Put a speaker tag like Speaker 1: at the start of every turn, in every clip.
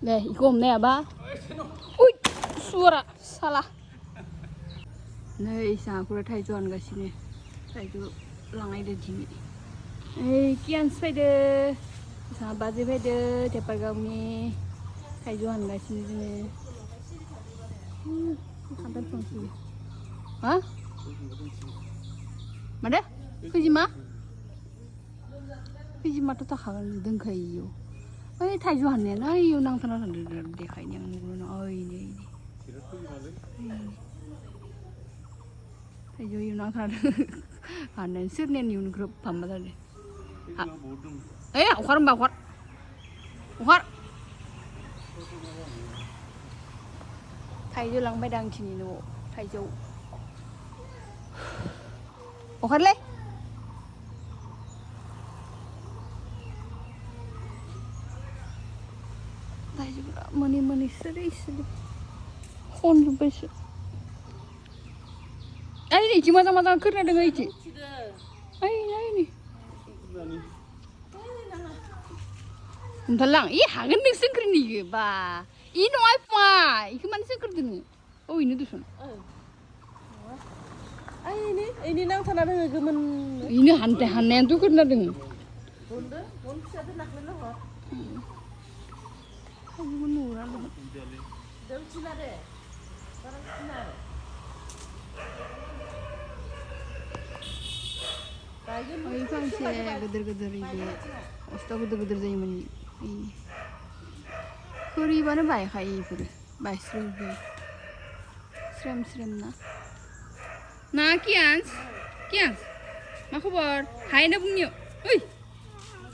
Speaker 1: 네, 이거 없네, 봐. 우이, 수어라, 살아. 네, 이상으로 타이조 안 가시네. 타이조 랑아이들 지미. 에이, 끼안 스파이드. 이상 바지 패드 대빨 가uni 타이조 안 가시네. 간단 평시. 아? 뭐래? 그지마? 그지마 또 다 가는 등가이요. ơi thay doan này nó yêu năng thằng nó để khai nhận nó ơi đi thay do yêu năng thằng anh nên xếp nên yêu group phẩm mà thôi ấy à khoan bảo khoan thay do lăng bay đang chỉnh nó thay do khoan lấy mani seri khon sampai se ini cuma sama-sama kerja dengan ini ini Dalang, iya hangen nih sengker nih ba ini apa ini mana sengker tuh oh ini tuh
Speaker 2: ini nang tanah dengan gemen
Speaker 1: ini hantai tuh kerja dengan
Speaker 2: bonda bisa ada nak lelaki
Speaker 1: Kamu nurang dong.
Speaker 2: Daun Cina deh, orang Cina.
Speaker 1: Oh, ini kan sih geder-geder ini. Ustaz geder-geder jadi mana? Ini. Kuri mana baik hai kuri, baik serem na. Nah, kians, mak kabar? Hai na bunyi. Oi,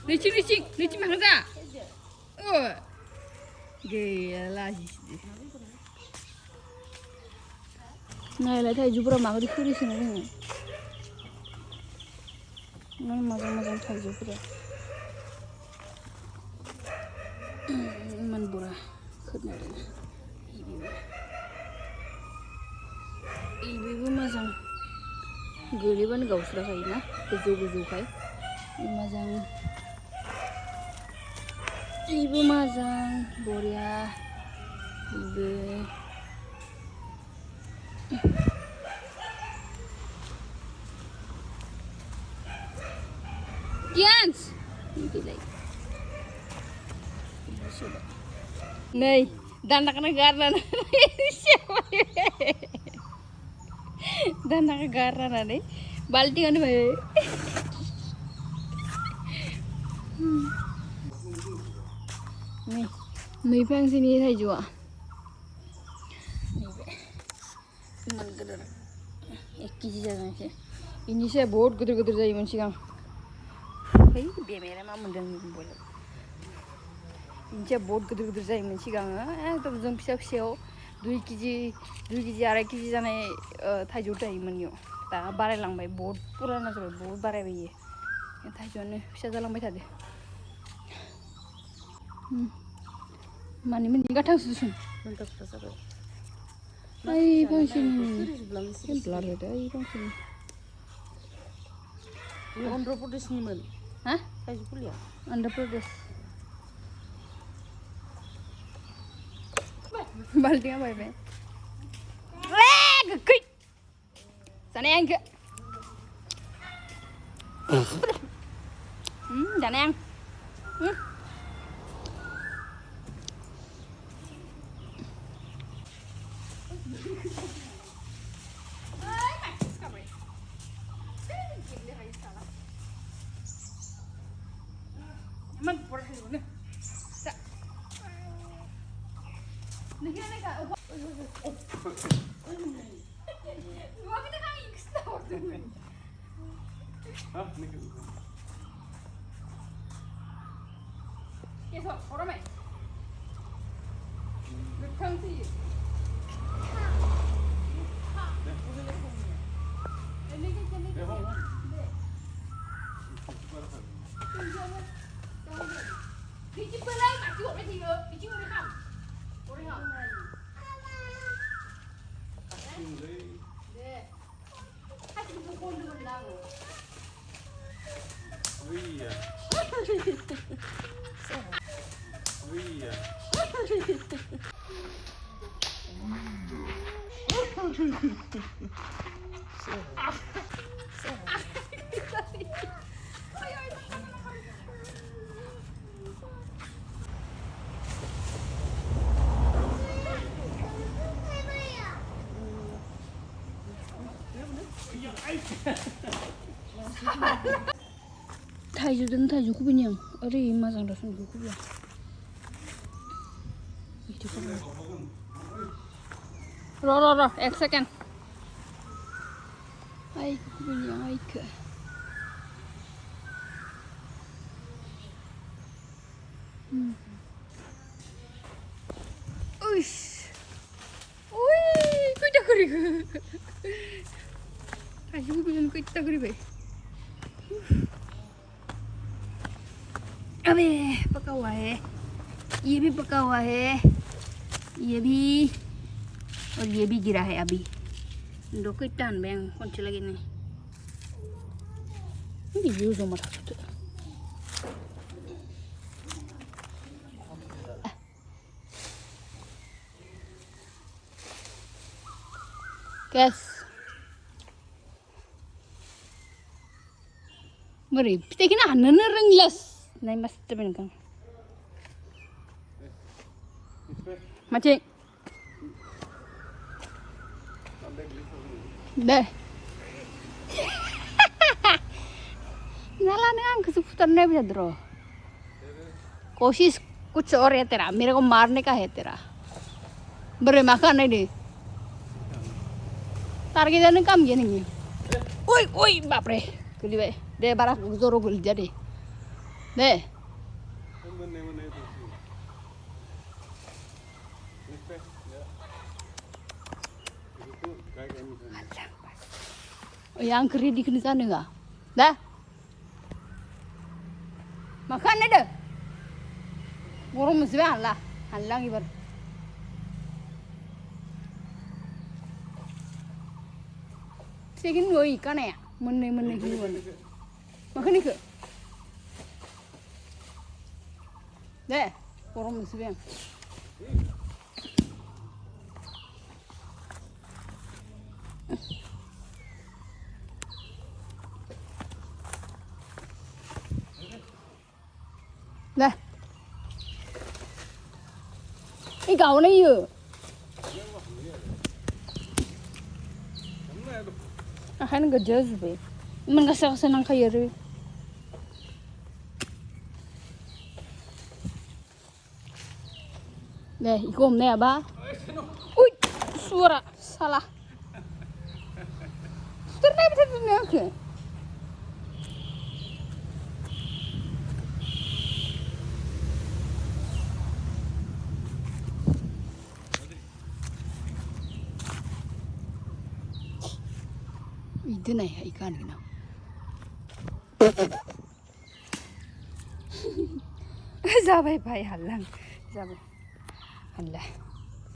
Speaker 1: licin makan tak? Oh. Gila sih. Nah, lihat aja jupra mak di kiri sini nih. Nah, macam Thai jupra. Man bura, kerana deh. Ibu macam geliban gak usah kayak na, keju kayak. Macam ibu macam boria ibu Giants pilih nih danak negara siapa danak negara nih balti kan bae nih peng sini Thaijou à man geder ekiji jaga sih ini saya बहुत geder जायो मोन सिगां है बेमेरा मा मोनदों बोले ini saya बहुत geder जायो मोन सिगां एकदम जों फिसा-फिसायाव 2 केजि 2 केजि जानाय Thaijou थायोमोन इयाव दा बारायलांबाय बहुत पुराना जाबाय बहुत बारायबाय इयो Thaijouआनो फिसा जालांबाय थादो Mani mending kadang susun.
Speaker 2: Mantap sekali.
Speaker 1: Ay, bangsin. Belar ada, ay bangsin.
Speaker 2: Ini Andhra Pradesh ni man.
Speaker 1: Hah?
Speaker 2: Thaijou kuliah.
Speaker 1: Andhra Pradesh. Balti apa ya? Gekik. Sana yang ke. Dan yang. Man, por eso no. Thaijou든 Thaijouखौबो नीं ओरै मोजां दसन बेखौबो र एक second आइखौबो नीं आइखौ wish उइ खैथा करिखो Thaijouखौबो जों खैथा करिबाय अबे पका हुआ है ये भी पका हुआ है ये भी और ये भी गिरा है अभी दो किटान बैंग कौन सी लगी नहीं ये यूज़ हो मरा तो कैस मरी पिते किना हनन रंगलस नहीं मस्त बनकर macam deh नाला नहीं किसी उतरने भी दरो कोशिश कुछ और है तेरा मेरे को मारने का है तेरा बरे माखा नहीं दे तारगे जाने काम ये नहीं ओए ओए बाप रे कुली भाई दे बारा जोरो गुल जादे दे yang kiri di sana enggak dah makan ada burung mesti halah halang ibar segini woi ikan ya meneh gini woi makan ikut deh burung mesti Dah. Ini kau ni ye. Akan gajah be. Mengasah senang kaya re. Dah, ikom ni apa? Ui, suara salah. Suara ni betul ni aku. Itu nih ikan gini. Zabai bai halang, zabai, halah.